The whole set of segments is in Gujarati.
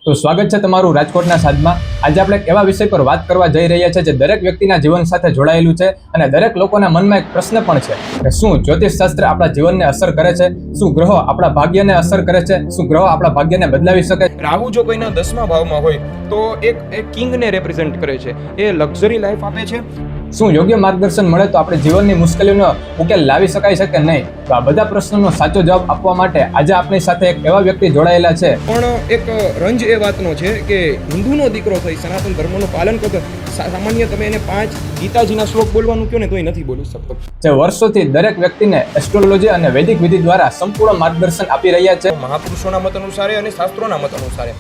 તો સ્વાગત છે તમારું રાજકોટના સાદમાં. આજે આપણે એક એવા વિષય પર વાત કરવા જઈ રહ્યા છે જે દરેક વ્યક્તિના જીવન સાથે જોડાયેલું છે અને દરેક લોકોના મનમાં એક પ્રશ્ન પણ છે કે શું જ્યોતિષ શાસ્ત્ર આપણા જીવનને અસર કરે છે? શું ગ્રહો આપણા ભાગ્યને અસર કરે છે? શું ગ્રહો આપણા ભાગ્યને બદલાવી શકે? રાહુ જો કોઈના 10મા ભાવમાં હોય તો એક કિંગને રેપ્રેઝન્ટ કરે છે, એ લક્ઝરી લાઈફ આપે છે. શું યોગ્ય માર્ગદર્શન મળે તો આપણે જીવનની મુશ્કેલીઓનો ઉકેલ લાવી શકાય છે કે નહીં? તો આ બધા પ્રશ્નોનો સાચો જવાબ આપવા માટે આજે આપણી સાથે એક એવા વ્યક્તિ જોડાયેલા છે. પણ એક રંજ એ વાતનો છે કે હિન્દુનો દીકરો થઈ સનાતન ધર્મનું પાલન કરતો, સામાન્ય તમે એને 5 ગીતાજીના શ્લોક બોલવાનું કહો ને તોય નથી બોલી શકતો. જે વર્ષોથી દરેક વ્યક્તિને એસ્ટ્રોલોજી અને વૈદિક વિધિ દ્વારા સંપૂર્ણ માર્ગદર્શન આપી રહ્યા છે. મહાપુરુષોના મત અનુસારે અને શાસ્ત્રોના મત અનુસારે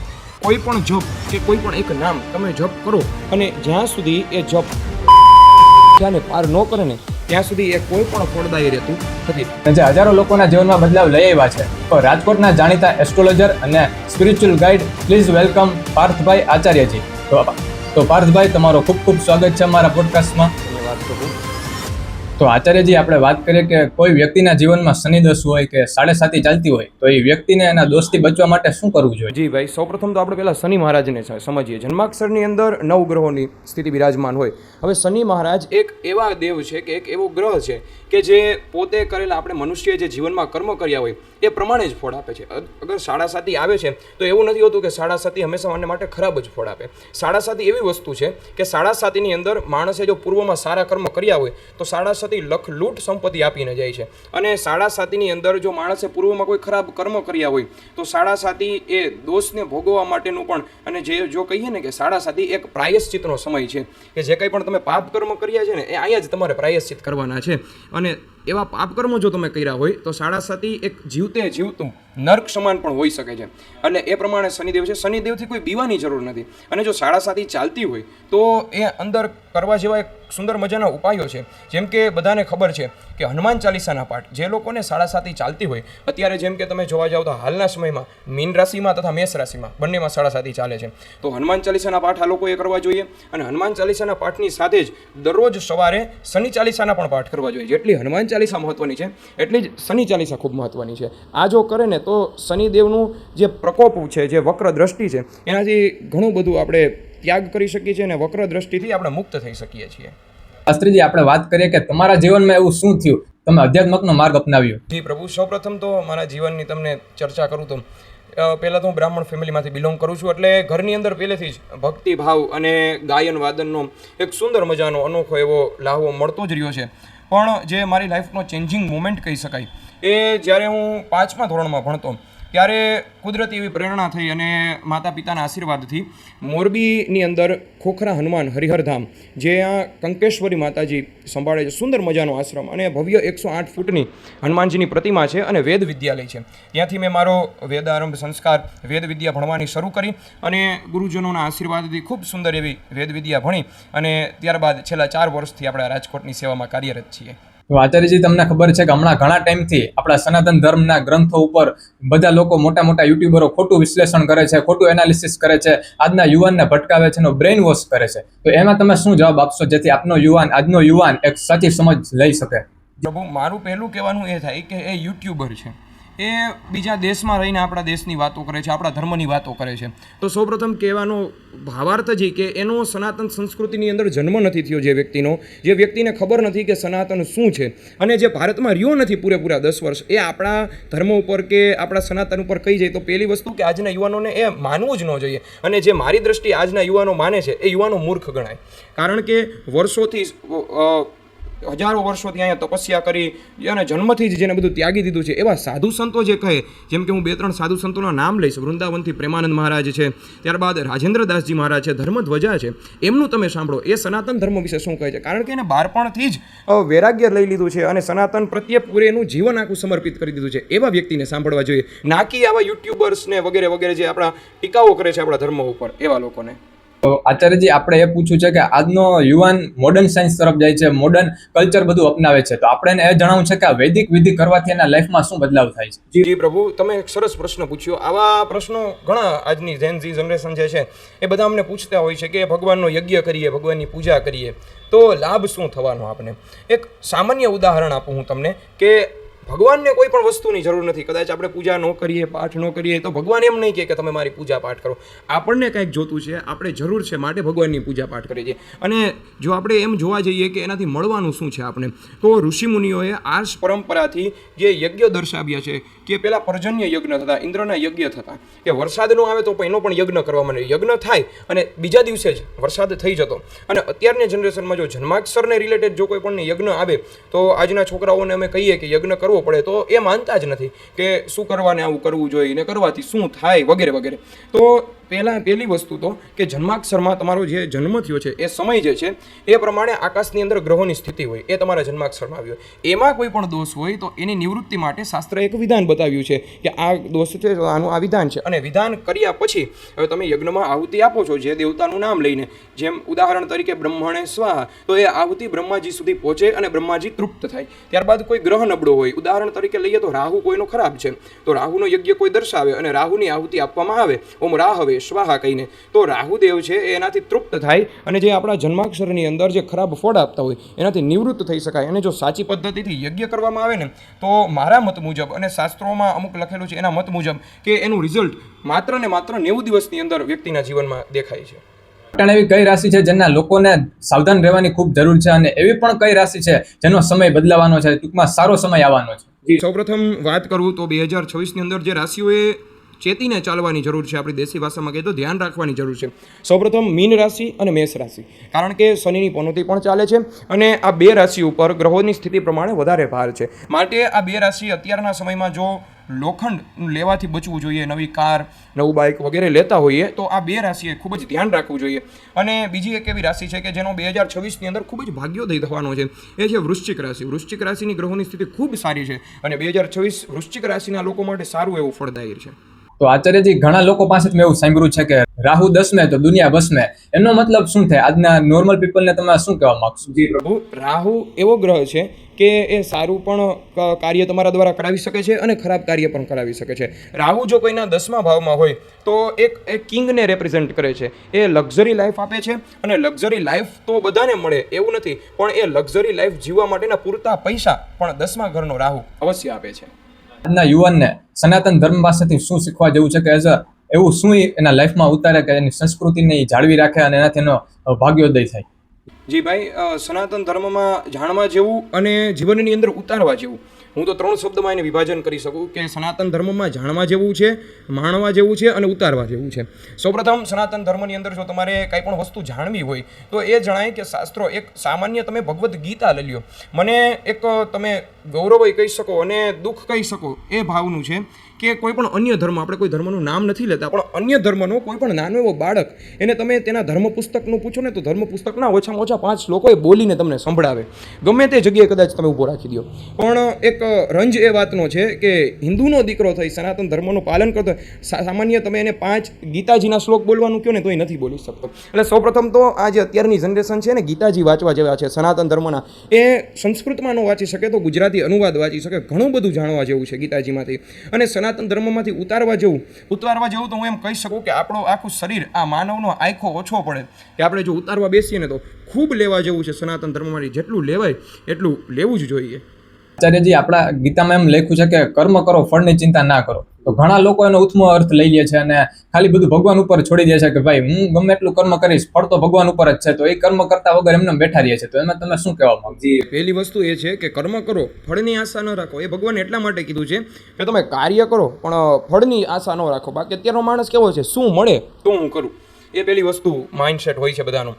કોઈ પણ જપ કે કોઈ પણ એક નામ તમે જપ કરો અને જ્યાં સુધી એ જપ ત્યાંને પાર ન કરે ને ત્યાં સુધી એ કોઈ પણ ફળદાયી રહેતું નથી. જે હજારો લોકોના જીવનમાં બદલાવ લઈ આવ્યા છે. તો રાજકોટના જાણીતા એસ્ટ્રોલોજર અને સ્પિરિચ્યુઅલ ગાઈડ, પ્લીઝ વેલકમ પાર્થભાઈ આચાર્યજી. તો પાર્થભાઈ, તમારો ખૂબ ખૂબ સ્વાગત છે અમારા પોડકાસ્ટમાં. ધન્યવાદ પ્રભુ. તો આચાર્યજી, આપણે વાત કરીએ કે કોઈ વ્યક્તિના જીવનમાં શનિ દોષ હોય કે 7.5 ચાલતી હોય તો એ વ્યક્તિને એના દોષથી બચવા માટે શું કરવું જોઈએ? જી ભાઈ, સૌપ્રથમ તો આપણે પહેલા શનિ મહારાજને સમજીએ. જન્માક્ષરની અંદર 9 ગ્રહોની સ્થિતિ બિરાજમાન હોય. હવે શનિ મહારાજ એક એવા દેવ છે કે એક એવો ગ્રહ છે કે જે પોતે કરેલા આપણે મનુષ્યએ જે જીવનમાં કર્મ કર્યા હોય એ પ્રમાણે જ ફળ આપે છે. અગર 7.5 આવે છે તો એવું નથી હોતું કે 7.5 હંમેશા મને માટે ખરાબ જ ફળ આપે. 7.5 એવી વસ્તુ છે કે 7.5ની અંદર માણસે જો પૂર્વમાં સારા કર્મ કર્યા હોય તો 7.5 લખ લૂંટ સંપત્તિ આપીને જાય છે. અને 7.5ની અંદર જો માણસે પૂર્વમાં કોઈ ખરાબ કર્મ કર્યા હોય તો 7.5 એ દોષને ભોગવવા માટેનું પણ, અને જે જો કહીએ ને કે 7.5 એક પ્રાયશ્ચિતનો સમય છે કે જે કંઈ પણ તમે પાપ કર્મ કર્યા છે ને એ અહીંયા જ તમારે પ્રાયશ્ચિત કરવાના છે. અને એવા પાપ કર્મો જો તમે કર્યા હોય તો 7.5 એક જીવતું નર્ક સમાન પણ હોઈ શકે છે. અને એ પ્રમાણે શનિદેવ છે. શનિદેવથી કોઈ બીવાની જરૂર નથી. અને જો 7.5 ચાલતી હોય તો એ અંદર કરવા જેવા એક સુંદર મજાના ઉપાયો છે. જેમ કે બધાને ખબર છે કે હનુમાન ચાલીસાના પાઠ જે લોકોને 7.5 ચાલતી હોય, અત્યારે જેમ કે તમે જોવા જાઓ તો હાલના સમયમાં મીન રાશિમાં તથા મેષ રાશિમાં બંનેમાં 7.5 ચાલે છે. તો હનુમાન ચાલીસાના પાઠ આ લોકોએ કરવા જોઈએ. અને હનુમાન ચાલીસાના પાઠની સાથે જ દરરોજ સવારે શનિ ચાલીસાના પણ પાઠ કરવા જોઈએ. જેટલી હનુમાન ચાલીસા મહત્વની છે એટલી જ શનિ ચાલીસા ખૂબ મહત્વની છે. આ જો કરે ને તો શનિદેવનું જે પ્રકોપ છે, જે વક્ર દ્રષ્ટિ છે, એનાથી ઘણું બધું આપણે ત્યાગ કરી શકીએ છીએ અને વક્ર દ્રષ્ટિથી આપણે મુક્ત થઈ શકીએ છીએ. શાસ્ત્રીજી, આપણે વાત કરીએ કે તમારા જીવનમાં એવું શું થયું તમે અધ્યાત્મકનો માર્ગ અપનાવ્યો? જી પ્રભુ, સૌપ્રથમ તો મારા જીવનની તમને ચર્ચા કરું તો પહેલાં તો હું બ્રાહ્મણ ફેમિલીમાંથી બિલોંગ કરું છું. એટલે ઘરની અંદર પહેલેથી જ ભક્તિભાવ અને ગાયન વાદનનો એક સુંદર મજાનો અનોખો એવો લાહવો મળતો જ રહ્યો છે. પણ જે મારી લાઈફનો ચેન્જિંગ મોમેન્ટ કહી શકાય એ જ્યારે હું 5મા ધોરણમાં ભણતો ત્યારે કુદરતી એવી પ્રેરણા થઈ અને માતા પિતાના આશીર્વાદથી મોરબીની અંદર ખોખરા હનુમાન હરિહરધામ, જે આ કંકેશ્વરી માતાજી સંભાળે છે, સુંદર મજાનો આશ્રમ અને ભવ્ય 108 ફૂટની હનુમાનજીની પ્રતિમા છે અને વેદ વિદ્યાલય છે. ત્યાંથી મેં મારો વેદારંભ સંસ્કાર વેદ વિદ્યા ભણવાની શરૂ કરી અને ગુરુજનોના આશીર્વાદથી ખૂબ સુંદર એવી વેદ વિદ્યા ભણી અને ત્યારબાદ છેલ્લા 4 વર્ષથી આપણે રાજકોટની સેવામાં કાર્યરત છીએ. તો આચાર્યજી, તમને ખબર છે કે હમણાં ઘણા ટાઈમથી આપણા સનાતન ધર્મના ગ્રંથો ઉપર બધા લોકો મોટા મોટા યુટ્યુબરો ખોટું વિશ્લેષણ કરે છે, ખોટું એનાલિસિસ કરે છે, આજના યુવાનને ભટકાવે છે, બ્રેઇન વોશ કરે છે. તો એમાં તમે શું જવાબ આપશો જેથી આજનો યુવાન એક સાચી સમજ લઈ શકે? પ્રભુ, મારું પહેલું કહેવાનું એ થાય કે એ યુટ્યુબર છે, એ બીજા દેશમાં રહીને આપણા દેશની વાતો કરે છે, આપણા ધર્મની વાતો કરે છે. તો સૌપ્રથમ કહેવાનો ભાવાર્થ જ કે એનો સનાતન સંસ્કૃતિની અંદર જન્મ નથી થયો. જે વ્યક્તિને ખબર નથી કે સનાતન શું છે અને જે ભારતમાં રહ્યો નથી પૂરેપૂરા 10 વર્ષ, એ આપણા ધર્મ ઉપર કે આપણા સનાતન ઉપર કહી જાય તો પહેલી વસ્તુ કે આજના યુવાનોને એ માનવું જ ન જોઈએ. અને જે મારી દ્રષ્ટિએ આજના યુવાનો માને છે એ યુવાનો મૂર્ખ ગણાય. કારણ કે વર્ષોથી હજારો વર્ષોથી અહીંયા તપસ્યા કરી અને જન્મથી જ જેને બધું ત્યાગી દીધું છે એવા સાધુ સંતો જે કહે, જેમ કે હું 2-3 સાધુ સંતોના નામ લઈશ. વૃંદાવનથી પ્રેમાનંદ મહારાજ છે, ત્યારબાદ રાજેન્દ્રદાસજી મહારાજ છે, ધર્મધ્વજા છે. એમનું તમે સાંભળો, એ સનાતન ધર્મ વિશે શું કહે છે. કારણ કે એને બાળપણથી જ વૈરાગ્ય લઈ લીધું છે અને સનાતન પ્રત્યે પૂરેનું જીવન આખું સમર્પિત કરી દીધું છે. એવા વ્યક્તિને સાંભળવા જોઈએ, ના કે આવા યુટ્યુબર્સને વગેરે વગેરે જે આપણા ટીકાઓ કરે છે આપણા ધર્મ ઉપર, એવા લોકોને. તો આચાર્યજી, આપણે એ પૂછ્યું છે કે આજનો યુવાન મોડર્ન સાયન્સ તરફ જાય છે, મોડર્ન કલ્ચર બધું અપનાવે છે, તો આપણે એને એ જણાવવું છે કે આ વૈદિક વિધિ કરવાથી એના લાઈફમાં શું બદલાવ થાય છે? જી પ્રભુ, તમે એક સરસ પ્રશ્ન પૂછ્યો. આવા પ્રશ્નો ઘણા આજની જેન ઝી જનરેશન જે છે એ બધા અમને પૂછતા હોય છે કે ભગવાનનો યજ્ઞ કરીએ, ભગવાનની પૂજા કરીએ તો લાભ શું થવાનો? આપણે એક સામાન્ય ઉદાહરણ આપું હું તમને કે ભગવાનને કોઈ પણ વસ્તુની જરૂર નથી. કદાચ આપણે પૂજા ન કરીએ, પાઠ ન કરીએ તો ભગવાન એમ નહીં કહે કે તમે મારી પૂજા પાઠ કરો. આપણને કંઈક જોતું છે, આપણે જરૂર છે માટે ભગવાનની પૂજા પાઠ કરીએ છીએ. અને જો આપણે એમ જોવા જઈએ કે એનાથી મળવાનું શું છે આપણે, તો ઋષિમુનિઓએ આર્ષ પરંપરાથી જે યજ્ઞ દર્શાવ્યા છે કે પેલા પર્જન્ય યજ્ઞ થતા, ઇન્દ્રના યજ્ઞ થતા, કે વરસાદ ન આવે તો એનો પણ યજ્ઞ કરવા માંડે. યજ્ઞ થાય અને બીજા દિવસે જ વરસાદ થઈ જતો. અને અત્યારની જનરેશનમાં જો જન્માક્ષરને રિલેટેડ જો કોઈ પણ યજ્ઞ આવે તો આજના છોકરાઓને અમે કહીએ કે યજ્ઞ કરવો પડે તો એ માનતા જ નથી કે શું કરવાને આવું કરવું જોઈએ ને કરવાથી શું થાય વગેરે વગેરે. તો પહેલી વસ્તુ તો કે જન્માક્ષરમાં તમારો જે જન્મ થયો છે એ સમય જે છે એ પ્રમાણે આકાશની અંદર ગ્રહોની સ્થિતિ હોય એ તમારા જન્માક્ષરમાં આવ્યો. એમાં કોઈ પણ દોષ હોય તો એની નિવૃત્તિ માટે શાસ્ત્રએ એક વિધાન બતાવ્યું છે કે આ દોષ છે તો આનું આ વિધાન છે. અને વિધાન કર્યા પછી હવે તમે યજ્ઞમાં આહુતિ આપો છો જે દેવતાનું નામ લઈને, જેમ ઉદાહરણ તરીકે બ્રહ્મણે સ્વાહા, તો એ આહુતિ બ્રહ્માજી સુધી પહોંચે અને બ્રહ્માજી તૃપ્ત થાય. ત્યારબાદ કોઈ ગ્રહ નબળો હોય, ઉદાહરણ તરીકે લઈએ તો રાહુ કોઈનો ખરાબ છે, તો રાહુનો યજ્ઞ કોઈ દર્શાવે અને રાહુની આહુતિ આપવામાં આવે ઓમ રાહવે સ્વાહા કહીને, તો રાહુદેવ છે એ એનાથી તૃપ્ત થાય અને જે આપણા જન્માક્ષરની અંદર જે ખરાબ ફળ આપતા હોય એનાથી નિવૃત્ત થઈ શકાય. અને જો સાચી પદ્ધતિથી યજ્ઞ કરવામાં આવે ને તો મારા મત મુજબ અને શાસ્ત્રોમાં અમુક લખેલું છે એના મત મુજબ કે એનું રિઝલ્ટ માત્ર ને માત્ર 90 દિવસની અંદર વ્યક્તિના જીવનમાં દેખાય છે. એવી કઈ રાશિ છે જેના લોકોને સાવધાન રહેવાની ખૂબ જરૂર છે, અને એવી પણ કઈ રાશિ છે જેનો સમય બદલાવાનો છે, ટૂંકમાં સારો સમય આવવાનો છે? સૌપ્રથમ વાત કરું તો 2026ની અંદર જે રાશિઓએ ચેતીને ચાલવાની જરૂર છે, આપણી દેશી ભાષામાં કહીએ તો ધ્યાન રાખવાની જરૂર છે. સૌપ્રથમ મીન રાશિ અને મેષ રાશિ, કારણ કે શનિની પનોતી પણ ચાલે છે અને આ બે રાશિ ઉપર ગ્રહોની સ્થિતિ પ્રમાણે વધારે ભાર છે. માટે આ બે રાશિ અત્યારના સમયમાં જો લોખંડ લેવાથી બચવું જોઈએ, નવી કાર, નવું બાઇક વગેરે લેતા હોઈએ તો આ બે રાશિએ ખૂબ જ ધ્યાન રાખવું જોઈએ. અને બીજી એક એવી રાશિ છે કે જેનો 2026ની અંદર ખૂબ જ ભાગ્યોદય થવાનો છે, એ છે વૃશ્ચિક રાશિ. વૃશ્ચિક રાશિની ગ્રહોની સ્થિતિ ખૂબ સારી છે અને 2026 વૃશ્ચિક રાશિના લોકો માટે સારું એવું ફળદાયી છે. તો આચાર્યજી, ઘણા લોકો પાસેથી મેં એવું સાંભળ્યું છે કે રાહુ 10મે તો દુનિયા 10મે, એનો મતલબ શું થાય? આજના નોર્મલ પીપલને તમે શું કહેવા માંગશો? જી પ્રભુ, રાહુ એવો ગ્રહ છે કે એ સારું પણ કાર્ય તમારા દ્વારા કરાવી શકે છે અને ખરાબ કાર્ય પણ કરાવી શકે છે. રાહુ જો કોઈના 10મા ભાવમાં હોય તો એક કિંગને રેપ્રેઝેન્ટ કરે છે. એ લક્ઝરી લાઈફ આપે છે અને લક્ઝરી લાઈફ તો બધાને મળે એવું નથી, પણ એ લક્ઝરી લાઈફ જીવવા માટેના પૂરતા પૈસા પણ 10મા ઘરનો રાહુ અવશ્ય આપે છે. આજના યુવાનને સનાતન ધર્મ પાસેથી શું શીખવા જેવું છે, કે એવું શું એના લાઈફમાં ઉતારે કે એની સંસ્કૃતિને જાળવી રાખે અને એનાથી એનો ભાગ્યોદય થાય? જી ભાઈ, સનાતન ધર્મમાં જાણવા જેવું અને જીવનની અંદર ઉતારવા જેવું, હું તો 3 શબ્દમાં એને વિભાજન કરી શકું કે સનાતન ધર્મમાં જાણવા જેવું છે, માણવા જેવું છે અને ઉતારવા જેવું છે. સૌપ્રથમ સનાતન ધર્મની અંદર જો તમારે કંઈ પણ વસ્તુ જાણવી હોય તો એ જણાય કે શાસ્ત્રો, એક સામાન્ય તમે ભગવદ્ ગીતા લઈ લ્યો, મને એક તમે ગૌરવય કહી શકો અને દુઃખ કહી શકો એ ભાવનું છે કે કોઈ પણ અન્ય ધર્મ, આપણે કોઈ ધર્મનું નામ નથી લેતા, પણ અન્ય ધર્મનો કોઈ પણ નાનો એવો બાળક એને તમે તેના ધર્મ પુસ્તકનું પૂછો ને તો ધર્મ પુસ્તકના ઓછામાં ઓછા 5 લોકોએ બોલીને તમને સંભળાવે, ગમે તે જગ્યાએ કદાચ તમે ઊભો રાખી દો. પણ એક રંજ એ વાતનો છે કે હિન્દુનો દીકરો થઈ સનાતન ધર્મનું પાલન કરતો સામાન્ય તમે એને 5 ગીતાજીના શ્લોક બોલવાનું કહો ને તોય નથી બોલી શકતો. એટલે સૌપ્રથમ તો આ જે અત્યારની જનરેશન છે ને, ગીતાજી વાંચવા જેવા છે સનાતન ધર્મના, એ સંસ્કૃતમાં ન વાંચી શકે તો ગુજરાતી અનુવાદ વાંચી શકે. ઘણું બધું જાણવા જેવું છે ગીતાજીમાંથી. અને સનાતન ધર્મમાંથી ઉતારવા જેવું તો હું એમ કહી શકું કે આપણો આખું શરીર, આ માનવનો આયખો ઓછો પડે કે આપણે જો ઉતારવા બેસીએ ને તો ખૂબ લેવા જેવું છે સનાતન ધર્મમાંથી. જેટલું લેવાય એટલું લેવું જ જોઈએ. આચાર્યજી, આપણા ગીતામાં એમ લખ્યું છે કે કર્મ કરો, ફળની ચિંતા ના કરો. તો ઘણા લોકો એનો ઉત્તમ અર્થ લઈ લે છે અને ખાલી બધું ભગવાન ઉપર છોડી દે છે કે ભાઈ હું ગમે એટલું કર્મ કરીશ, ફળ તો ભગવાન ઉપર જ છે, તો એ કર્મ કરતા વગર એમને બેઠા રહે છે. તો એમાં તમે શું કહેવા માંગો? જી, પહેલી વસ્તુ એ છે કે કર્મ કરો, ફળની આશા ન રાખો. એ ભગવાન એટલા માટે કીધું છે કે તમે કાર્ય કરો પણ ફળની આશા ન રાખો. બાકી અત્યારનો માણસ કેવો છે, શું મળે તો હું કરું, એ પહેલી વસ્તુ માઇન્ડસેટ હોય છે બધાનું.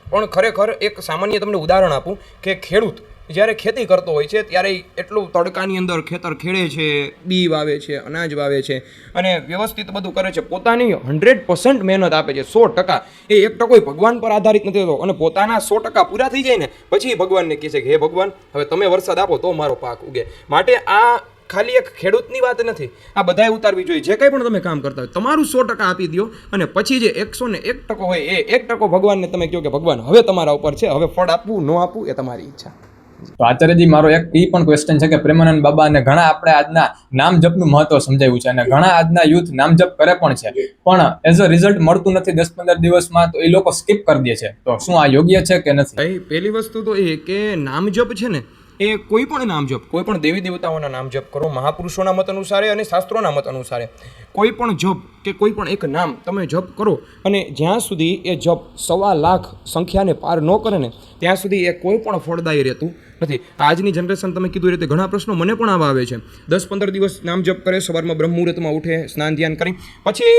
પણ ખરેખર એક સામાન્ય તમને ઉદાહરણ આપું કે ખેડૂત જ્યારે ખેતી કરતો હોય છે ત્યારે એટલું તડકાની અંદર ખેતર ખેડે છે, બી વાવે છે, અનાજ વાવે છે અને વ્યવસ્થિત બધું કરે છે, પોતાની 100% મહેનત આપે છે, 100%. એ 1% ભગવાન પર આધારિત નથી હોતો અને પોતાના 100% પૂરા થઈ જાય ને પછી ભગવાનને કહે છે કે હે ભગવાન, હવે તમે વરસાદ આપો તો મારો પાક ઉગે. માટે આ ખાલી એક ખેડૂતની વાત નથી, આ બધાએ ઉતારવી જોઈએ. જે કંઈ પણ તમે કામ કરતા હોય તમારું 100% આપી દો અને પછી જે 101% હોય એ 1% ભગવાનને તમે કહો કે ભગવાન હવે તમારા ઉપર છે, હવે ફળ આપવું ન આપવું એ તમારી ઈચ્છા. તો આચાર્યજી, મારો એક એ પણ ક્વેશ્ચન છે કે પ્રેમાનંદ બાબા અને ઘણા આપણે આજના નામ જપનું મહત્વ સમજાવ્યું છે અને ઘણા આજના યુથ નામ જપ કરે પણ છે, પણ એઝ અ રિઝલ્ટ મળતું નથી 10-15 દિવસમાં, તો એ લોકો સ્કીપ કરી દે છે. તો શું આ યોગ્ય છે કે નથી? પહેલી વસ્તુ તો એ કે નામ જપ છે ને એ કોઈ પણ નામ જપ, કોઈ પણ દેવી દેવતાઓના નામ જપ કરો, મહાપુરુષોના મત અનુસારે અને શાસ્ત્રોના મત અનુસારે કોઈ પણ જપ કે કોઈ પણ એક નામ તમે જપ કરો અને જ્યાં સુધી એ જપ 1.25 લાખ સંખ્યાને પાર ન કરે ને ત્યાં સુધી એ કોઈ પણ ફળદાયી રહેતું નથી. આજની જનરેશન તમે કીધું એ રીતે ઘણા પ્રશ્નો મને પણ આવા આવે છે. 10-15 દિવસ નામ જપ કરે, સવારમાં બ્રહ્મ મુહૂર્તમાં ઉઠે, સ્નાન ધ્યાન કરી, પછી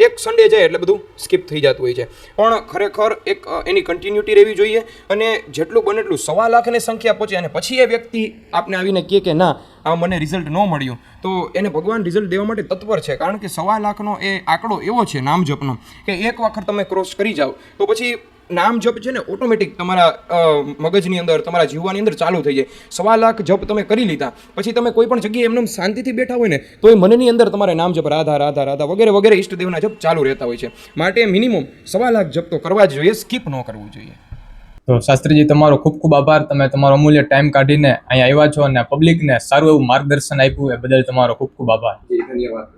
એક સન્ડે જાય એટલે બધું સ્કીપ થઈ જતું હોય છે. પણ ખરેખર એક એની કન્ટિન્યુટી રહેવી જોઈએ અને જેટલું બને એટલું 1.25 લાખની સંખ્યા પહોંચે અને પછી એ વ્યક્તિ આપને આવીને કહે કે ના આ મને રિઝલ્ટ ન મળ્યું, તો એને ભગવાન રિઝલ્ટ દેવા માટે તત્પર છે. કારણ કે 1.25 લાખનો એ આંકડો એવો છે નામ જપનો કે એક વખત તમે ક્રોસ કરી જાઓ તો પછી નામ જપ છે ને ઓટોમેટિક તમારા મગજની અંદર, તમારા જીવવાની અંદર ચાલુ થઈ જાય. 1.25 લાખ જપ તમે કરી લીધા પછી તમે કોઈ પણ જગ્યાએ એમને શાંતિથી બેઠા હોય ને તો એ મનની અંદર તમારે નામ જપ રાધા રાધા રાધા વગેરે વગેરે ઈષ્ટદેવના જપ ચાલુ રહેતા હોય છે. માટે મિનિમમ 1.25 લાખ જપ તો કરવા જ જોઈએ, સ્કીપ ન કરવું જોઈએ. તો શાસ્ત્રીજી તમારો ખૂબ ખૂબ આભાર. તમે તમારો અમૂલ્ય ટાઈમ કાઢીને અહીંયા આવ્યા છો અને પબ્લિકને સારું એવું માર્ગદર્શન આપ્યું એ બદલ તમારો ખૂબ ખૂબ આભાર. ધન્યવાદ.